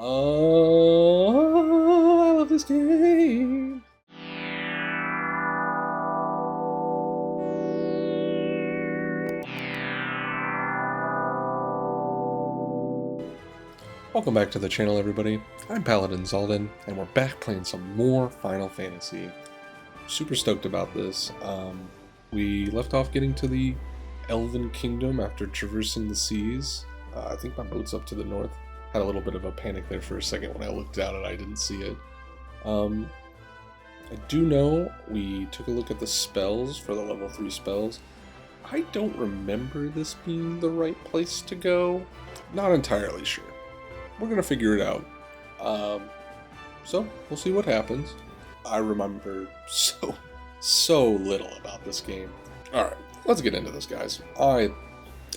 Oh, I love this game. Welcome back to the channel, everybody. I'm Paladin Zaldin, and we're back playing some more Final Fantasy. Super stoked about this. We left off getting to the Elven Kingdom after traversing the seas. I think my boat's up to the north. Had a little bit of a panic there for a second when I looked out and I didn't see it. I do know we took a look at the spells for the level 3 spells. I don't remember this being the right place to go. Not entirely sure. We're gonna figure it out. So we'll see what happens. I remember so little about this game. Alright, let's get into this, guys. I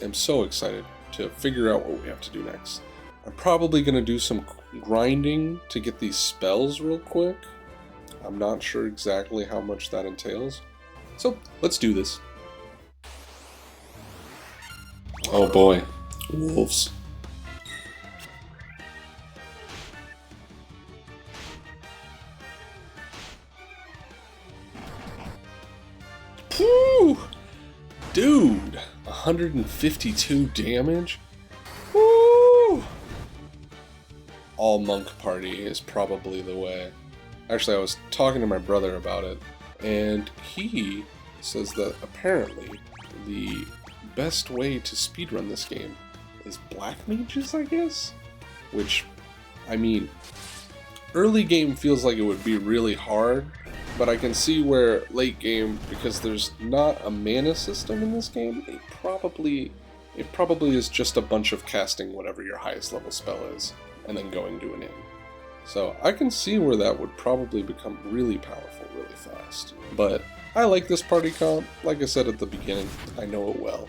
am so excited to figure out what we have to do next. I'm probably gonna do some grinding to get these spells real quick. I'm not sure exactly how much that entails. So let's do this. Oh boy, wolves. Whew! Dude, 152 damage? Woo! All monk party is probably the way. Actually, I was talking to my brother about it, and he says that apparently the best way to speedrun this game is black mages, I guess? Which, I mean, early game feels like it would be really hard, but I can see where late game, because there's not a mana system in this game, it probably is just a bunch of casting whatever your highest level spell is, and then going to an end. So I can see where that would probably become really powerful really fast. But I like this party comp. Like I said at the beginning, I know it well.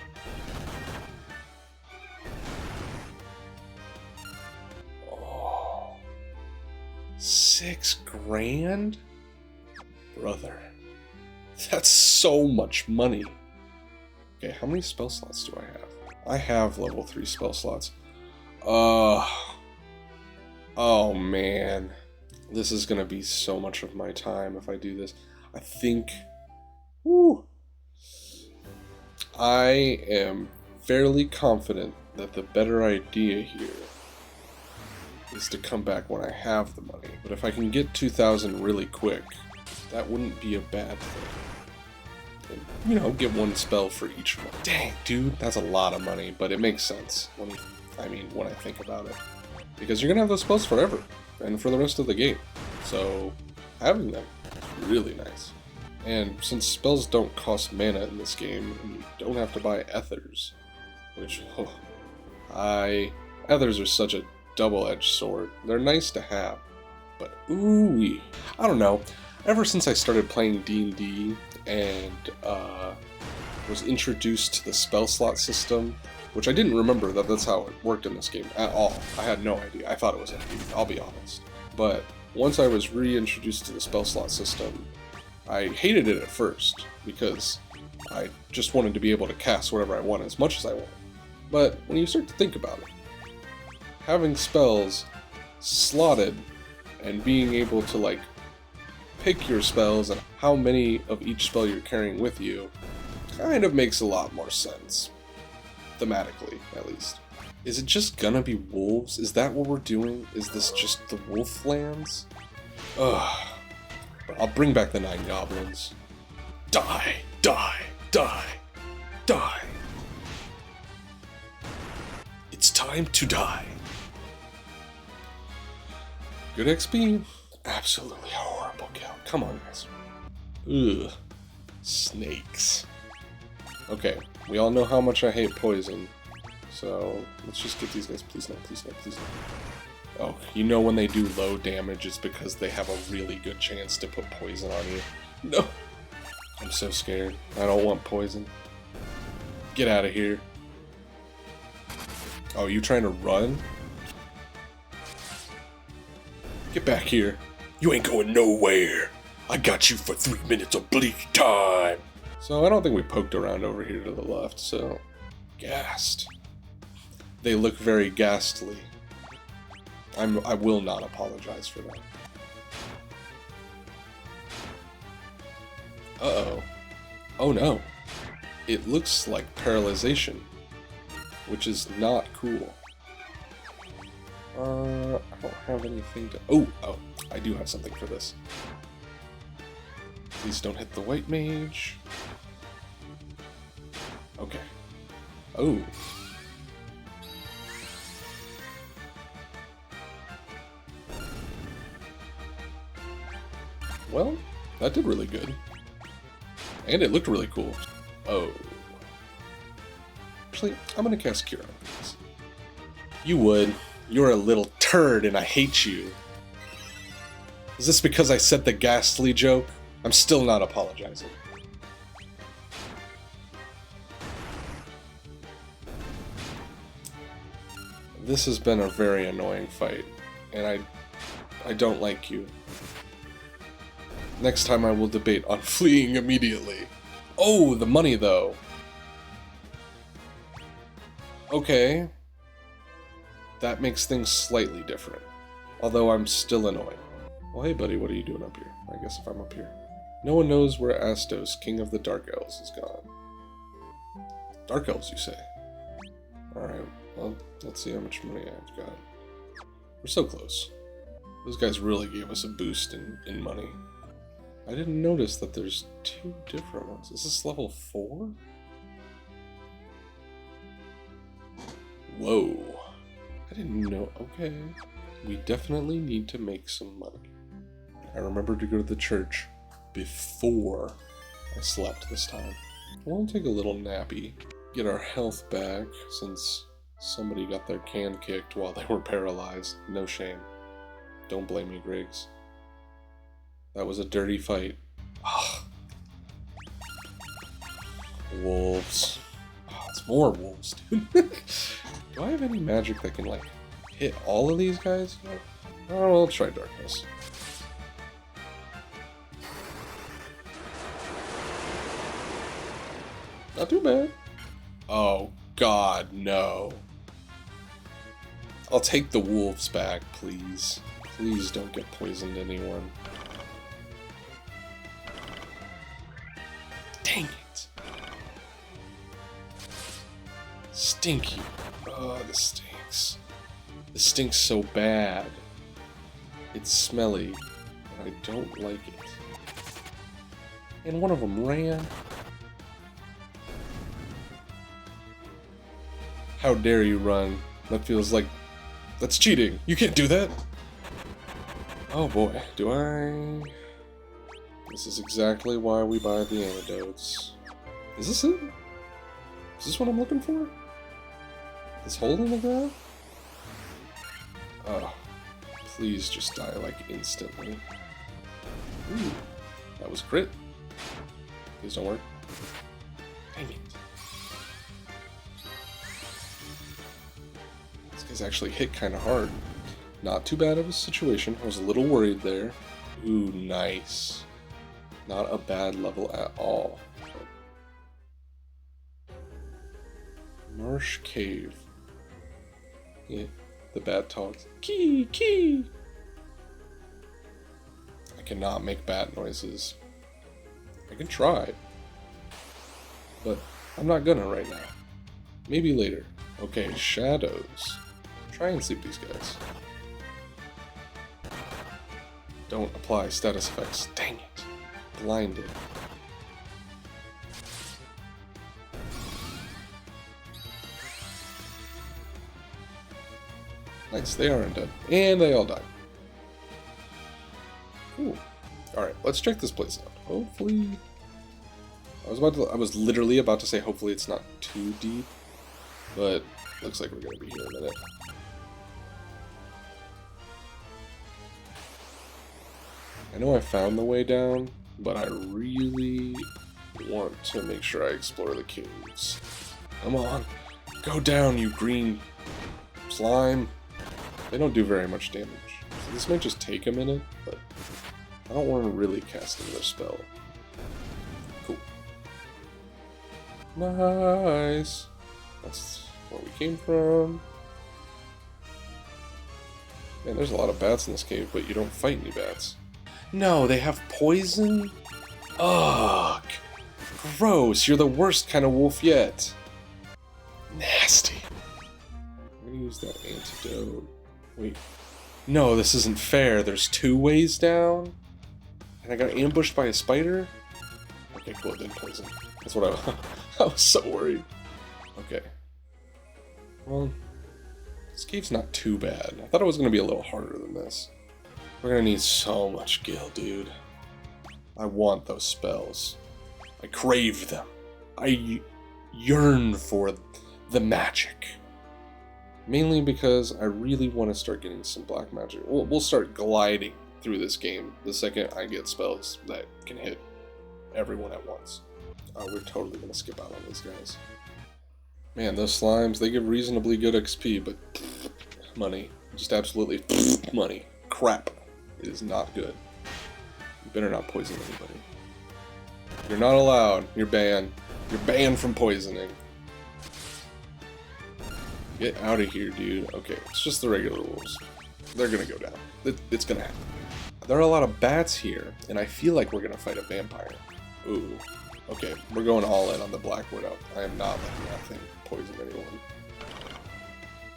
Oh, $6 grand? Brother, that's so much money. Okay, how many spell slots do I have? I have level 3 spell slots. Oh man, this is gonna be so much of my time if I do this. I think, I am fairly confident that the better idea here is to come back when I have the money. But if I can get 2,000 really quick, that wouldn't be a bad thing. And, you know, get one spell for each one. Dang, dude, that's a lot of money, but it makes sense when I think about it. Because you're gonna have those spells forever, and for the rest of the game. So, having them is really nice. And since spells don't cost mana in this game, and you don't have to buy ethers, which, ethers are such a double-edged sword. They're nice to have, but ooh-wee. I don't know. Ever since I started playing D&D and was introduced to the spell slot system, which I didn't remember that that's how it worked in this game at all. I had no idea. I thought it was empty, I'll be honest. But once I was reintroduced to the spell slot system, I hated it at first because I just wanted to be able to cast whatever I want as much as I want. But when you start to think about it, having spells slotted and being able to like pick your spells and how many of each spell you're carrying with you kind of makes a lot more sense. Thematically, at least. Is it just gonna be wolves? Is that what we're doing? Is this just the wolf lands? Ugh. But I'll bring back the 9 goblins. Die! Die! Die! Die! It's time to die. Good XP. Absolutely horrible kill. Come on, guys. Ugh. Snakes. Okay, we all know how much I hate poison. So, let's just get these guys. Please no, please no, please no. Oh, you know when they do low damage, it's because they have a really good chance to put poison on you. No! I'm so scared. I don't want poison. Get out of here. Oh, you trying to run? Get back here. You ain't going nowhere. I got you for 3 minutes of bleak time. So I don't think we poked around over here to the left, so... Gassed. They look very ghastly. I will not apologize for that. Uh-oh. Oh no. It looks like paralyzation, which is not cool. I don't have anything to... Oh, I do have something for this. Please don't hit the white mage. Okay. Oh. Well, that did really good. And it looked really cool. Oh. Actually, I'm gonna cast Cure on this. You would. You're a little turd and I hate you. Is this because I said the ghastly joke? I'm still not apologizing. This has been a very annoying fight, and I don't like you. Next time I will debate on fleeing immediately. Oh, the money though. Okay. That makes things slightly different. Although I'm still annoying. Well, hey buddy, what are you doing up here? I guess if I'm up here. No one knows where Astos, king of the Dark Elves, is gone. Dark Elves, you say? Alright, well, let's see how much money I've got. We're so close. Those guys really gave us a boost in money. I didn't notice that there's 2 different ones. Is this level 4? Whoa. I didn't know. Okay. We definitely need to make some money. I remembered to go to the church before I slept this time. We'll take a little nappy. Get our health back since somebody got their can kicked while they were paralyzed. No shame. Don't blame me, Griggs. That was a dirty fight. Ugh. Wolves. Oh, it's more wolves, dude. Do I have any magic that can, like, hit all of these guys? Oh, I'll try darkness. Not too bad. Oh, God, no. I'll take the wolves back, please. Please don't get poisoned, anyone. Dang it. Stinky. Oh, this stinks. This stinks so bad. It's smelly, and I don't like it. And one of them ran. How dare you run? That feels like... That's cheating. You can't do that. Oh boy, do I... This is exactly why we buy the antidotes. Is this it? Is this what I'm looking for? This hole in the ground? Oh, please just die like instantly. Ooh, that was crit. Please don't work. Dang it. This guy's actually hit kind of hard. Not too bad of a situation. I was a little worried there. Ooh, nice. Not a bad level at all. Marsh Cave. Yeah, the bat talks. Key! I cannot make bat noises. I can try. But I'm not gonna right now. Maybe later. Okay, shadows. Try and sleep these guys. Don't apply status effects. Dang it. Blinded. Nice, they aren't dead. And they all died. Cool. Alright, let's check this place out. Hopefully... I was literally about to say hopefully it's not too deep, but looks like we're gonna be here in a minute. I know I found the way down, but I really want to make sure I explore the caves. Come on, go down, you green slime. They don't do very much damage. So this might just take a minute, but I don't want to really cast another spell. Cool. Nice. That's where we came from. Man, there's a lot of bats in this cave, but you don't fight any bats. No, they have poison? Ugh! Gross, you're the worst kind of wolf yet. Nasty. I'm gonna use that antidote. Wait. No, this isn't fair. There's 2 ways down? And I got ambushed by a spider? Okay, cool, it didn't poison. That's what I was so worried. Okay. Well, this cave's not too bad. I thought it was gonna be a little harder than this. We're gonna need so much gil, dude. I want those spells. I crave them. I yearn for the magic. Mainly because I really want to start getting some black magic. We'll start gliding through this game the second I get spells that can hit everyone at once. We're totally going to skip out on these guys. Man, those slimes, they give reasonably good XP, but money. Just absolutely money. Crap. It is not good. You better not poison anybody. You're not allowed. You're banned. You're banned from poisoning. Get out of here, dude. Okay, it's just the regular rules. They're gonna go down. It's gonna happen. There are a lot of bats here, and I feel like we're gonna fight a vampire. Ooh. Okay, we're going all in on the Black Widow. I am not letting that thing poison anyone.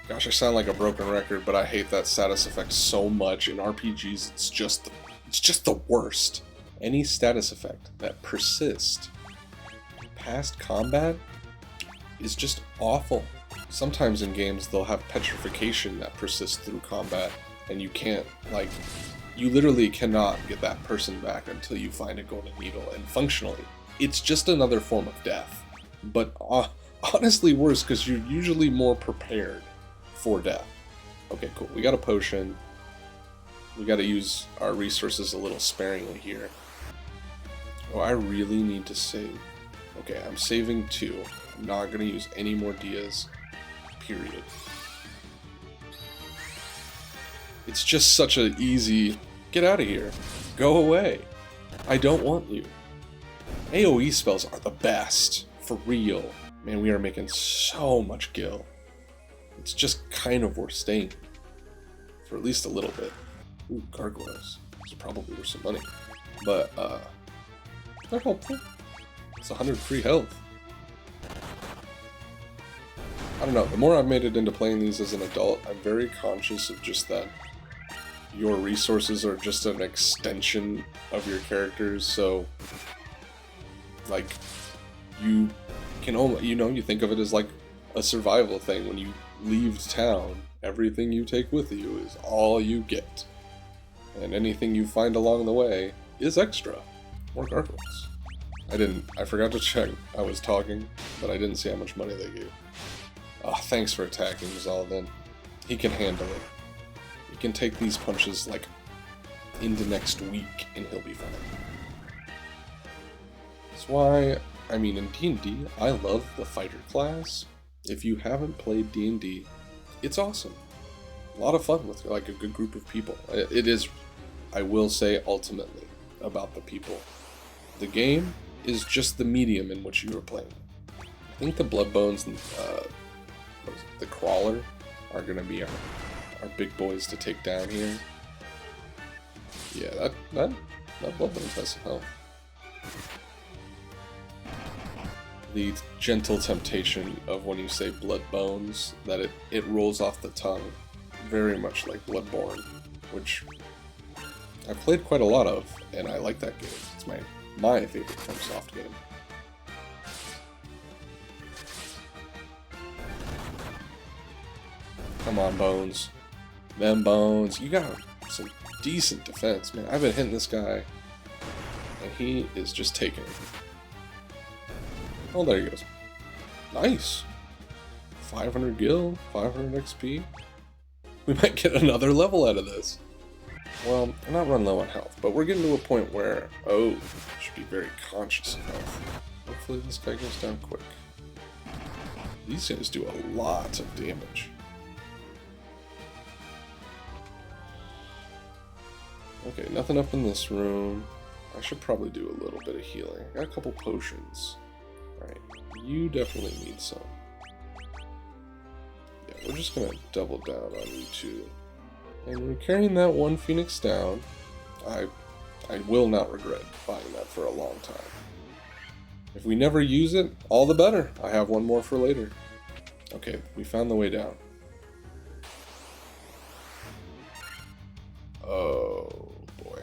Gosh, I sound like a broken record, but I hate that status effect so much. In RPGs, it's just the worst. Any status effect that persists past combat is just awful. Sometimes in games they'll have petrification that persists through combat, and you can't, like, you literally cannot get that person back until you find a golden needle, and functionally, it's just another form of death. But honestly worse, because you're usually more prepared for death. Okay, cool, we got a potion. We gotta use our resources a little sparingly here. Oh, I really need to save. Okay, I'm saving 2. I'm not gonna use any more Dias. Period. It's just such an easy, get out of here. Go away. I don't want you. AoE spells are the best. For real. Man, we are making so much gil. It's just kind of worth staying for at least a little bit. Ooh, gargoyles. Those probably worth some money. But, they're helpful. It's 100 free health. I don't know, the more I've made it into playing these as an adult, I'm very conscious of just that your resources are just an extension of your characters, so, like, you can only, you think of it as like a survival thing. When you leave town, everything you take with you is all you get. And anything you find along the way is extra. More gargoyles. I forgot to check. I was talking, but I didn't see how much money they gave. Oh, thanks for attacking Zaldin. He can handle it. He can take these punches, like, into next week, and he'll be fine. That's why, I mean, in D&D, I love the fighter class. If you haven't played D&D, it's awesome. A lot of fun with, like, a good group of people. It is, I will say, ultimately, about the people. The game is just the medium in which you are playing. I think the Bloodbones and the Crawler are going to be our big boys to take down here. Yeah, that Bloodbones has some health. The gentle temptation of when you say Bloodbones, that it rolls off the tongue, very much like Bloodborne, which I've played quite a lot of, and I like that game. It's my favorite FromSoft game. Come on, Bones. Them Bones. You got some decent defense, man. I've been hitting this guy, and he is just taking it. Oh, there he goes. Nice. 500 gil, 500 XP. We might get another level out of this. Well, I'm not running low on health, but we're getting to a point where, oh, should be very conscious of health. Hopefully this guy goes down quick. These guys do a lot of damage. Okay, nothing up in this room. I should probably do a little bit of healing. I got a couple potions. Alright, you definitely need some. Yeah, we're just gonna double down on you two. And we're carrying that one Phoenix down. I will not regret buying that for a long time. If we never use it, all the better. I have one more for later. Okay, we found the way down. Oh boy.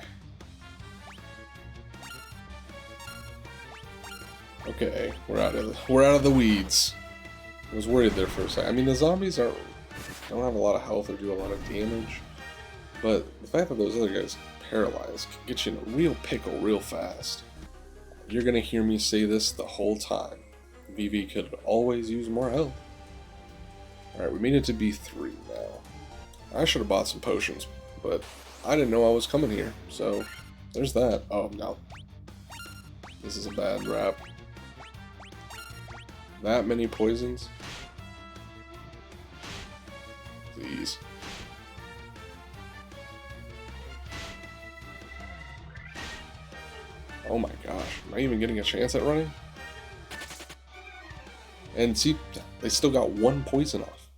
Okay, we're out of the weeds. I was worried there for a second. I mean, the zombies don't have a lot of health or do a lot of damage, but the fact that those other guys paralyzed can get you in a real pickle real fast. You're gonna hear me say this the whole time. Vivi could always use more help. Alright, we made it to B3 now. I should have bought some potions, but I didn't know I was coming here, so there's that. Oh no. This is a bad rap. That many poisons? Please. Oh my gosh, am I even getting a chance at running? And see, they still got one poison off.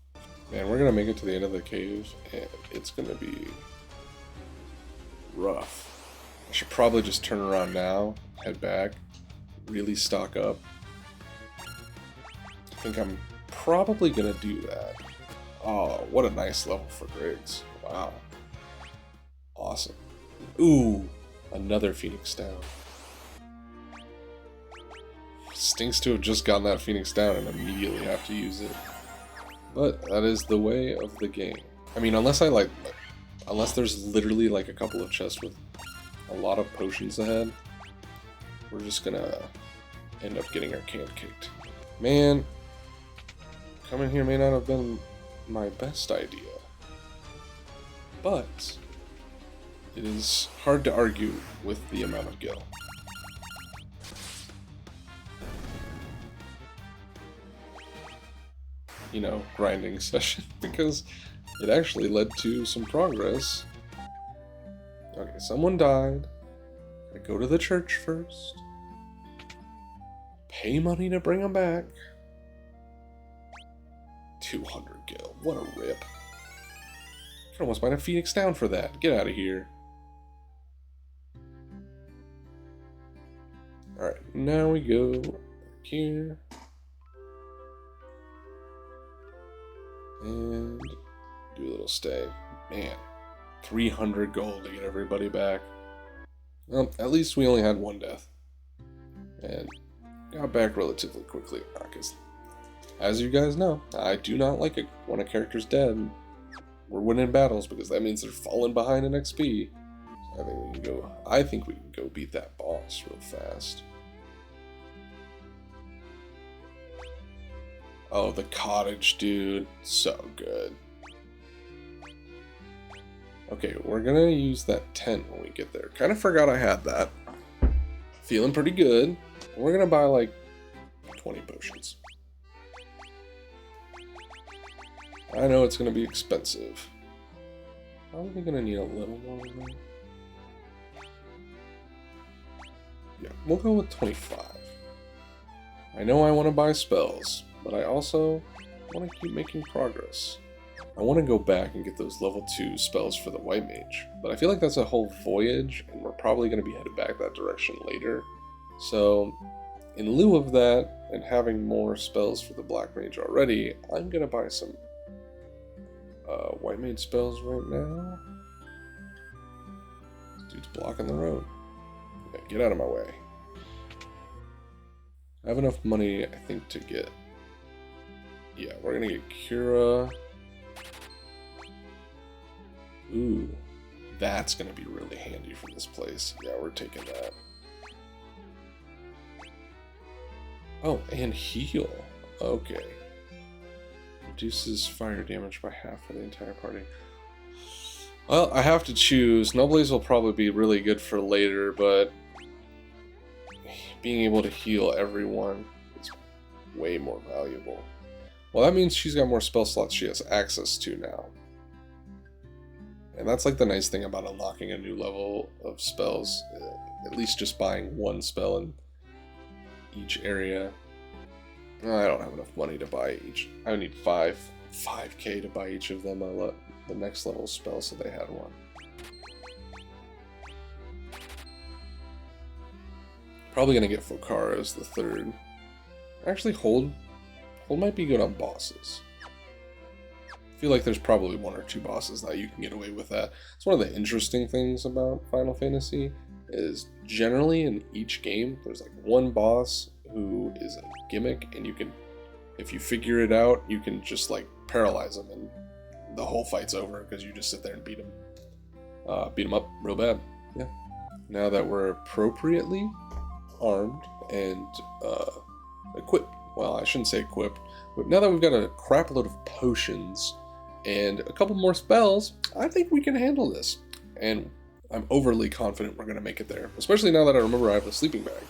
Man, we're gonna make it to the end of the cave, and it's gonna be rough. I should probably just turn around now, head back, really stock up. I think I'm probably gonna do that. Oh, what a nice level for Griggs. Wow. Awesome. Ooh, another Phoenix down. Stinks to have just gotten that Phoenix down and immediately have to use it. But that is the way of the game. I mean, unless there's literally like a couple of chests with a lot of potions ahead, we're just gonna end up getting our can kicked. Man, coming here may not have been my best idea, but it is hard to argue with the amount of gil. You know, grinding session, because it actually led to some progress. Okay, someone died. I go to the church first. Pay money to bring them back. 200 gil. What a rip. I can almost buy a Phoenix down for that. Get out of here. Alright, now we go back here. And do a little stay. Man, 300 gold to get everybody back. Well, at least we only had one death. And got back relatively quickly. Because, as you guys know, I do not like it when a character's dead. We're winning battles because that means they're falling behind in XP. So I think we can go beat that boss real fast. Oh, the cottage, dude. So good. Okay, we're gonna use that tent when we get there. Kind of forgot I had that. Feeling pretty good. We're gonna buy like 20 potions. I know it's gonna be expensive. Probably gonna need a little more than that. Yeah, we'll go with 25. I know I want to buy spells, but I also want to keep making progress. I want to go back and get those level 2 spells for the White Mage, but I feel like that's a whole voyage, and we're probably going to be headed back that direction later. So, in lieu of that, and having more spells for the Black Mage already, I'm going to buy some White Mage spells right now. This dude's blocking the road. Yeah, get out of my way. I have enough money, I think, to get... Yeah, we're gonna get Cura. Ooh, that's gonna be really handy for this place. Yeah, we're taking that. Oh, and heal. Okay. Reduces fire damage by half for the entire party. Well, I have to choose. Noblaze will probably be really good for later, but being able to heal everyone is way more valuable. Well, that means she's got more spell slots she has access to now. And that's like the nice thing about unlocking a new level of spells. At least just buying one spell in each area. I don't have enough money to buy each. I need 5k to buy each of them. the next level spell, so they had one. Probably gonna get Fokara as the third. Actually, Hold might be good on bosses. I feel like there's probably one or two bosses that you can get away with that. It's one of the interesting things about Final Fantasy is generally in each game there's like one boss who is a gimmick, and you can, if you figure it out, you can just like paralyze them and the whole fight's over because you just sit there and beat them up real bad. Yeah. Now that we're appropriately armed and equipped, well, I shouldn't say equipped, but now that we've got a crap load of potions and a couple more spells, I think we can handle this. And I'm overly confident we're going to make it there, especially now that I remember I have the sleeping bag.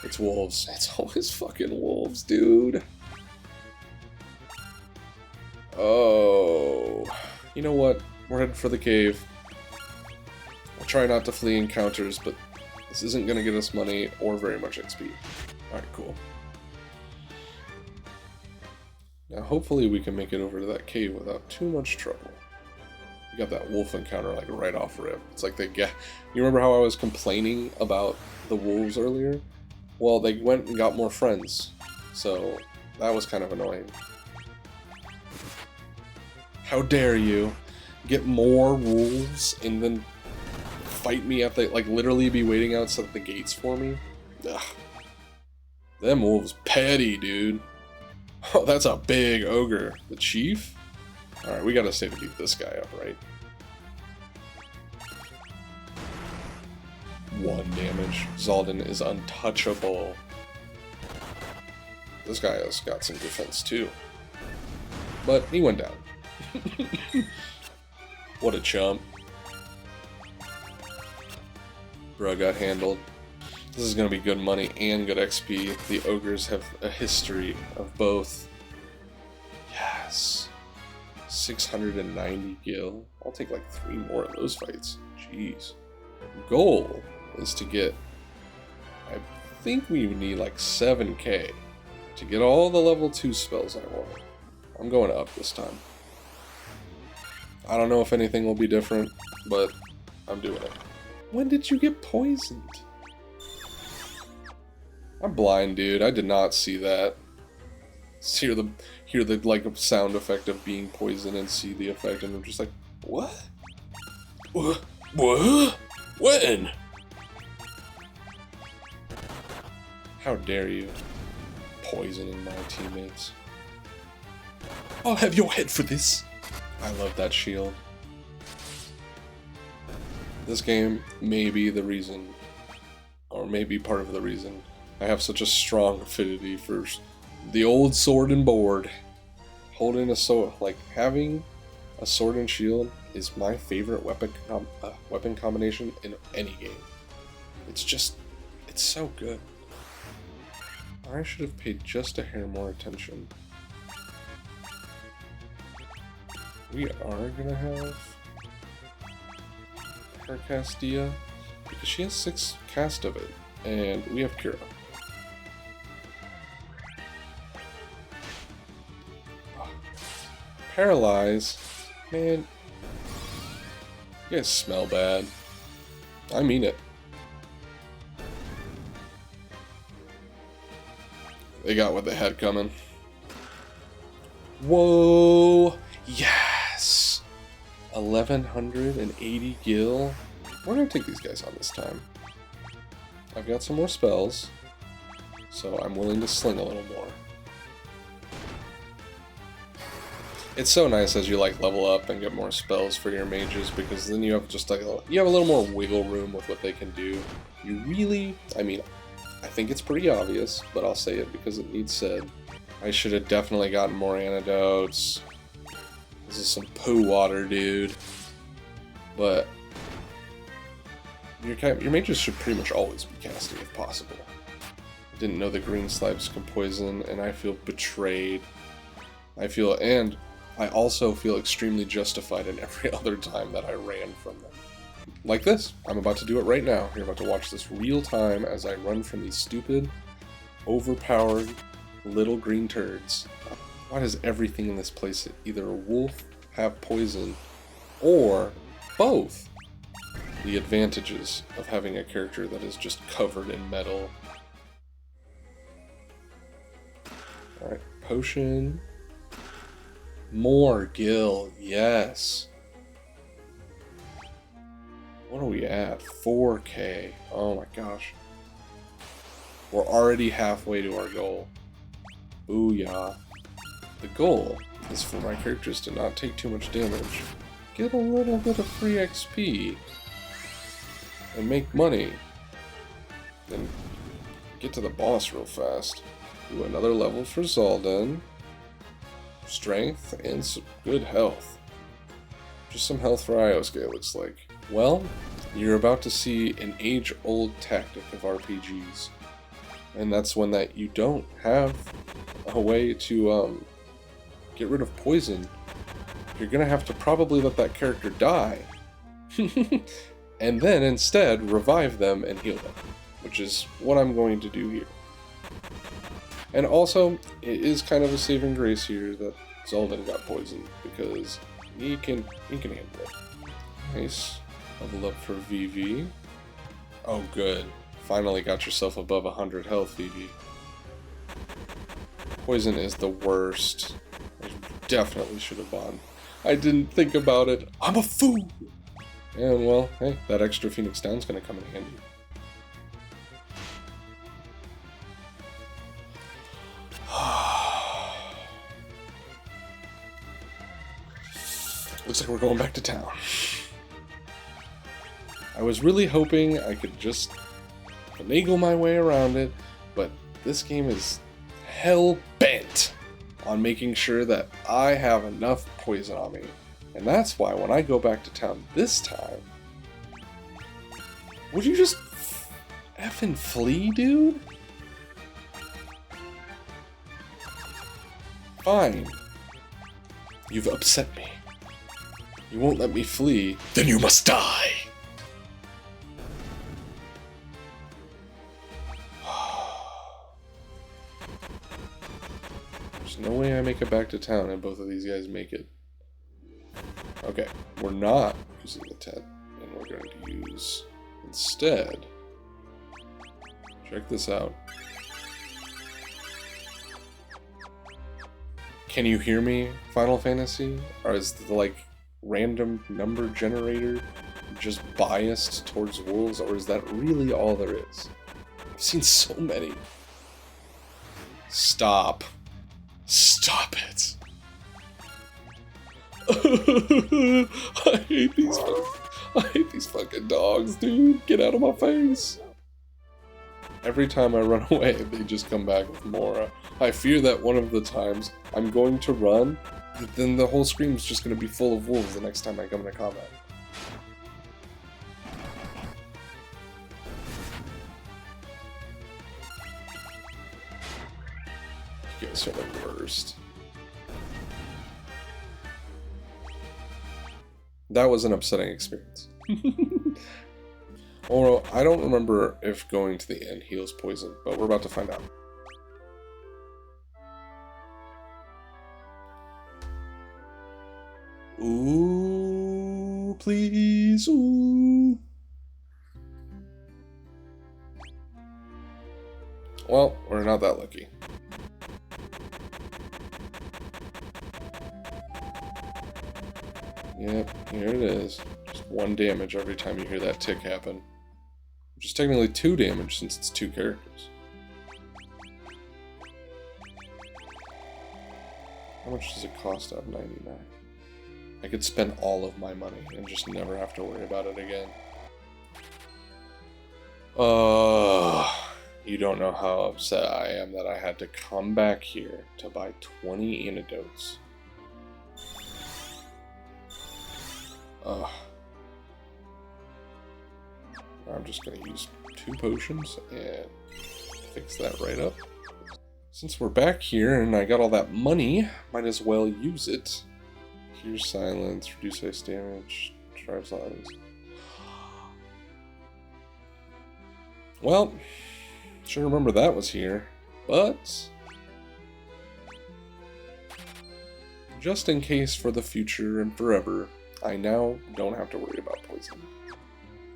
It's wolves. It's always fucking wolves, dude. Oh, you know what? We're headed for the cave. I'll try not to flee encounters, but this isn't going to get us money or very much XP. Alright, cool. Now hopefully we can make it over to that cave without too much trouble. We got that wolf encounter like right off rip. It's like they get... You remember how I was complaining about the wolves earlier? Well, they went and got more friends. So that was kind of annoying. How dare you get more wolves and then fight me at the, like, literally be waiting outside the gates for me? Ugh. Them wolves petty, dude. Oh, that's a big ogre. The chief? Alright, we gotta stay to beat this guy up, right? 1 damage. Zaldin is untouchable. This guy has got some defense too. But he went down. What a chump. Bro got handled. This is going to be good money and good XP. The ogres have a history of both. Yes. 690 gil. I'll take like 3 more of those fights. Jeez. Goal is to get... I think we need like 7k to get all the level 2 spells I want. I'm going up this time. I don't know if anything will be different, but I'm doing it. When did you get poisoned? I'm blind, dude. I did not see that. Hear the like sound effect of being poisoned and see the effect, and I'm just like, what? What? When? How dare you poisoning my teammates? I'll have your head for this. I love that shield. This game may be the reason, or maybe part of the reason, I have such a strong affinity for the old sword and board. Holding a sword, like having a sword and shield, is my favorite weapon combination in any game. It's just, it's so good. I should have paid just a hair more attention. We are gonna have her Castilla, because she has 6 cast of it, and we have Kira. Paralyze? Man, you guys smell bad. I mean it. They got what they had coming. Whoa! Yes! 1180 gil. We're gonna take these guys on this time. I've got some more spells, so I'm willing to sling a little more. It's so nice as you like level up and get more spells for your mages, because then you have just like you have a little more wiggle room with what they can do. You really, I mean, I think it's pretty obvious, but I'll say it because it needs said. I should have definitely gotten more antidotes. This is some poo water, dude. But your mages should pretty much always be casting if possible. I didn't know the green slipes can poison, and I feel betrayed. I also feel extremely justified in every other time that I ran from them. Like this. I'm about to do it right now. You're about to watch this real time as I run from these stupid, overpowered little green turds. Why does everything in this place, either a wolf, have poison, or both. The advantages of having a character that is just covered in metal. Alright, potion. More gil, yes. What are we at? 4K. Oh my gosh. We're already halfway to our goal. Booyah. The goal is for my characters to not take too much damage, get a little bit of free XP, and make money. Then get to the boss real fast. Do another level for Zaldan. Strength and some good health. Just some health for Iosuke, it looks like. Well, you're about to see an age-old tactic of RPGs. And that's one that you don't have a way to get rid of poison. You're gonna have to probably let that character die. And then instead revive them and heal them, which is what I'm going to do here. And also, it is kind of a saving grace here that Zaldan got poisoned, because he can handle it. Nice. Level up for VV. Oh good. Finally got yourself above 100 health, VV. Poison is the worst. I definitely should have bought. I didn't think about it. I'm a fool! And well, hey, that extra Phoenix Down's gonna come in handy. Looks like we're going back to town. I was really hoping I could just finagle my way around it, but this game is hell-bent on making sure that I have enough poison on me. And that's why when I go back to town this time... Would you just effing flee, dude? Fine. You've upset me. You won't let me flee. Then you must die! There's no way I make it back to town and both of these guys make it. Okay, we're not using the tent, and we're going to use, instead, check this out. Can you hear me, Final Fantasy? Or is the, like, random number generator just biased towards wolves, or is that really all there is? I've seen so many. Stop. Stop it. I hate these fucking dogs, dude. Get out of my face. Every time I run away, they just come back with more. I fear that one of the times I'm going to run, then the whole screen's just going to be full of wolves the next time I come into combat. You guys are the worst. That was an upsetting experience. Or I don't remember if going to the end heals poison, but we're about to find out. Ooh, please, ooh. Well, we're not that lucky. Yep, here it is. Just 1 damage every time you hear that tick happen. Which is technically 2 damage since it's 2 characters. How much does it cost out of 99? I could spend all of my money and just never have to worry about it again. You don't know how upset I am that I had to come back here to buy 20 antidotes. I'm just going to use 2 potions and fix that right up. Since we're back here and I got all that money, might as well use it. Here's silence, reduce ice damage, drives lives. Well, should remember that was here, but just in case for the future and forever, I now don't have to worry about poison.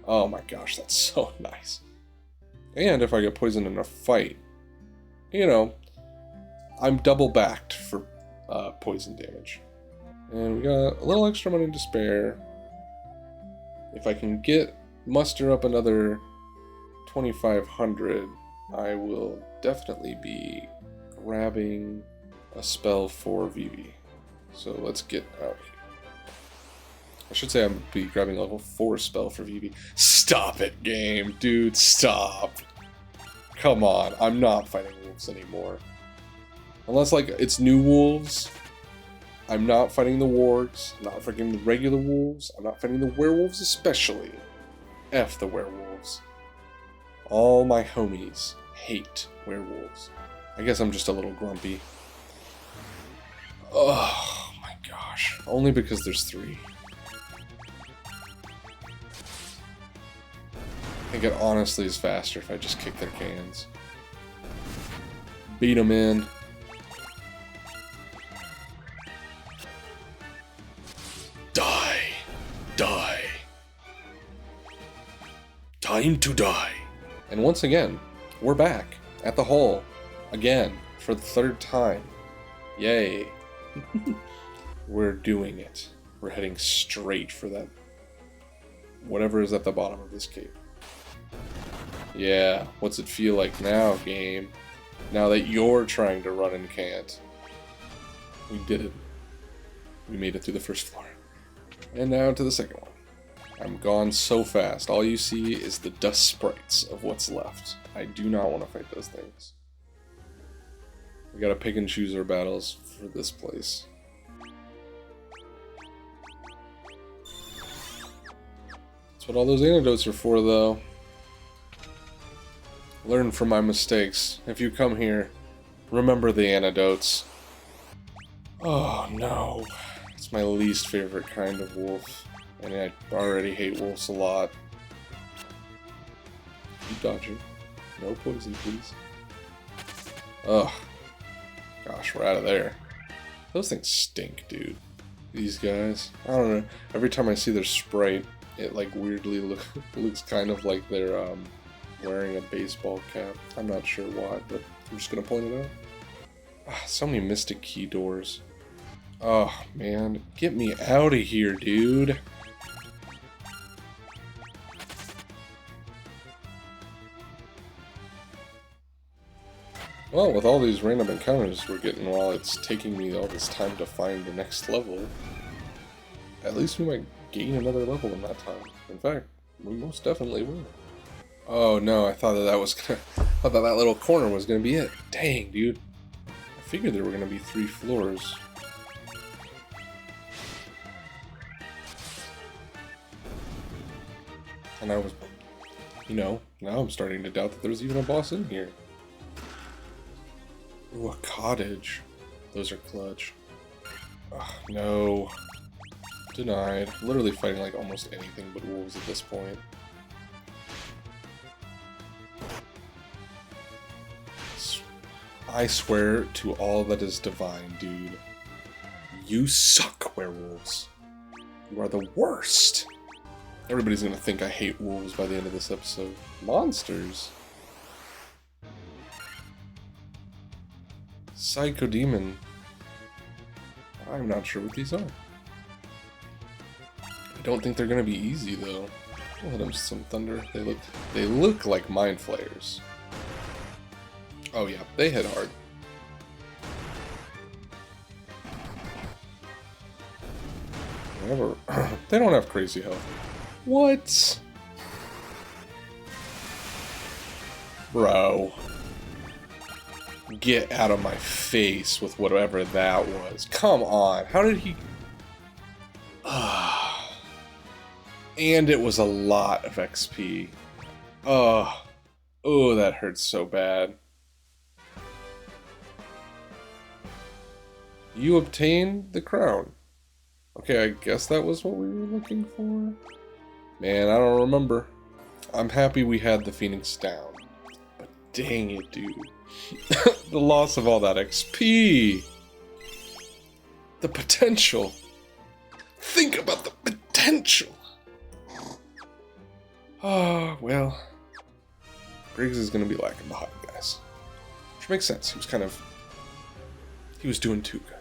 Oh my gosh, that's so nice. And if I get poisoned in a fight, you know, I'm double backed for poison damage. And we got a little extra money to spare. If I can muster up another 2,500, I will definitely be grabbing a spell for Vivi. So let's get out here. I should say I'm be grabbing a level 4 spell for Vivi. Stop it, game, dude, stop. Come on, I'm not fighting wolves anymore. Unless, like, it's new wolves. I'm not fighting the wargs. I'm not fighting the regular wolves. I'm not fighting the werewolves especially. F the werewolves. All my homies hate werewolves. I guess I'm just a little grumpy. Oh my gosh. Only because there's 3. I think it honestly is faster if I just kick their cans. Beat them in. Die. Die. Time to die. And once again, we're back at the hole. Again, for the 3rd time. Yay. We're doing it. We're heading straight for that. Whatever is at the bottom of this cave. Yeah, what's it feel like now, game? Now that you're trying to run and can't. We did it. We made it through the first floor. And now to the second one. I'm gone so fast. All you see is the dust sprites of what's left. I do not want to fight those things. We gotta pick and choose our battles for this place. That's what all those antidotes are for, though. Learn from my mistakes. If you come here, remember the antidotes. Oh no. It's my least favorite kind of wolf. And I already hate wolves a lot. Keep dodging. No poison, please. Ugh. Gosh, we're out of there. Those things stink, dude. These guys. I don't know. Every time I see their sprite, it like weirdly looks kind of like they're wearing a baseball cap. I'm not sure why, but I'm just gonna point it out. Ah, so many mystic key doors. Oh man, get me out of here, dude. Well, with all these random encounters we're getting while it's taking me all this time to find the next level, at least we might gain another level in that time. In fact, we most definitely will. Oh no, I thought that was gonna... I thought that little corner was gonna be it. Dang, dude. I figured there were gonna be 3 floors. And I was... You know, now I'm starting to doubt that there's even a boss in here. Ooh, a cottage. Those are clutch. Ugh, no. Denied. Literally fighting like almost anything but wolves at this point. I swear to all that is divine, dude. You suck, werewolves. You are the worst. Everybody's gonna think I hate wolves by the end of this episode. Monsters. Psycho Demon. I'm not sure what these are. I don't think they're gonna be easy though. I'll hit them some thunder. They look like mind flayers. Oh yeah, they hit hard. They don't have crazy health. What? Bro. Get out of my face with whatever that was. Come on. How did he... And it was a lot of XP. Oh, that hurts so bad. You obtained the crown. Okay, I guess that was what we were looking for. Man, I don't remember. I'm happy we had the Phoenix down. But dang it, dude. The loss of all that XP. The potential. Think about the potential. Oh, well. Griggs is going to be lacking behind, guys. Which makes sense. He was doing too good.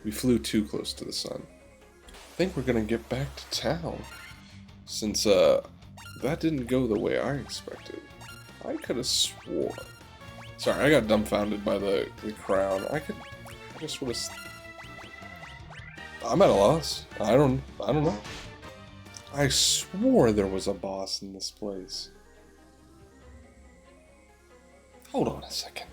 We flew too close to the sun. I think we're going to get back to town. Since, that didn't go the way I expected. I could have swore. Sorry, I got dumbfounded by the crown. I just would have... I'm at a loss. I don't know. I swore there was a boss in this place. Hold on a second.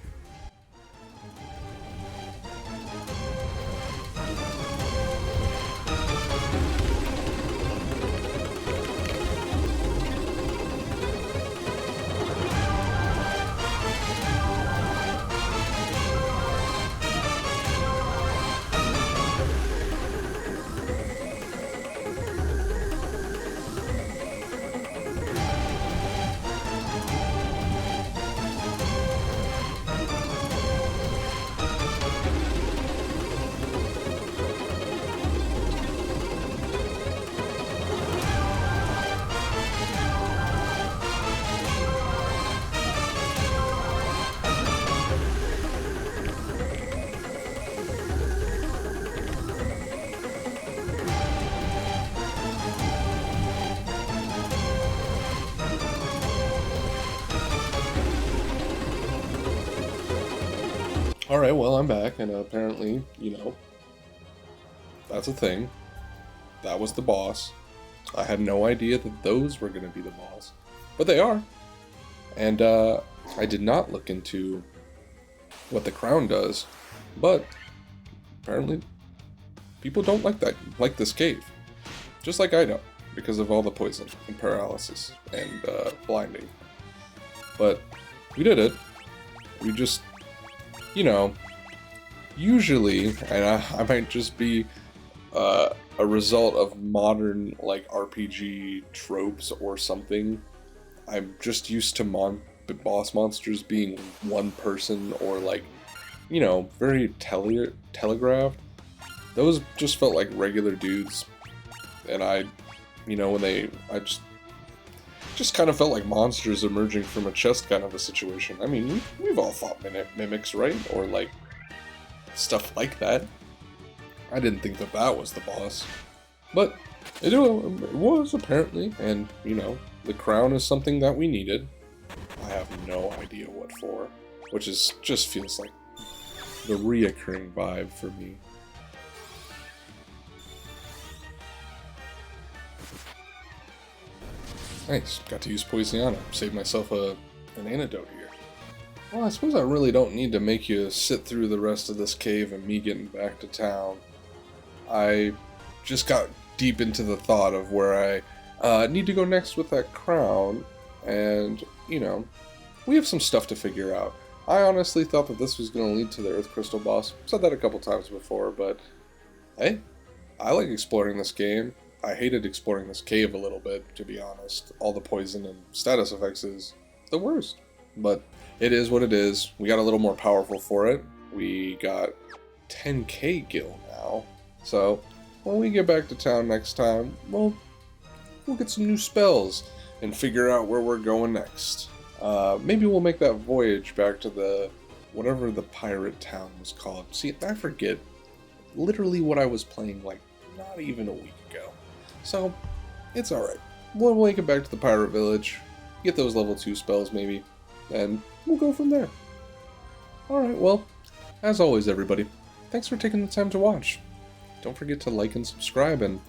Alright, well, I'm back, and apparently, that's a thing. That was the boss. I had no idea that those were going to be the boss. But they are. And, I did not look into what the crown does, but apparently people don't like this cave. Just like I don't, because of all the poison and paralysis and, blinding. But we did it. We just... usually, and I might just be a result of modern, RPG tropes or something. I'm just used to boss monsters being one person or, very telegraphed. Those just felt like regular dudes. And I just kind of felt like monsters emerging from a chest kind of a situation. I mean, we've all fought mimics, right? Or, stuff like that. I didn't think that was the boss. But it was, apparently. And, the crown is something that we needed. I have no idea what for. Which just feels like the reoccurring vibe for me. Nice, got to use Poisiana. Save myself an antidote here. Well, I suppose I really don't need to make you sit through the rest of this cave and me getting back to town. I just got deep into the thought of where I need to go next with that crown, and, we have some stuff to figure out. I honestly thought that this was going to lead to the Earth Crystal boss. I've said that a couple times before, but hey, I like exploring this game. I hated exploring this cave a little bit, to be honest. All the poison and status effects is the worst. But it is what it is. We got a little more powerful for it. We got 10k gil now. So when we get back to town next time, we'll get some new spells and figure out where we're going next. Maybe we'll make that voyage back to whatever the pirate town was called. See, I forget literally what I was playing not even a week ago. So, it's alright. We'll make it back to the pirate village, get those level 2 spells maybe, and we'll go from there. Alright, well, as always everybody, thanks for taking the time to watch. Don't forget to like and subscribe, and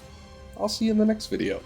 I'll see you in the next video.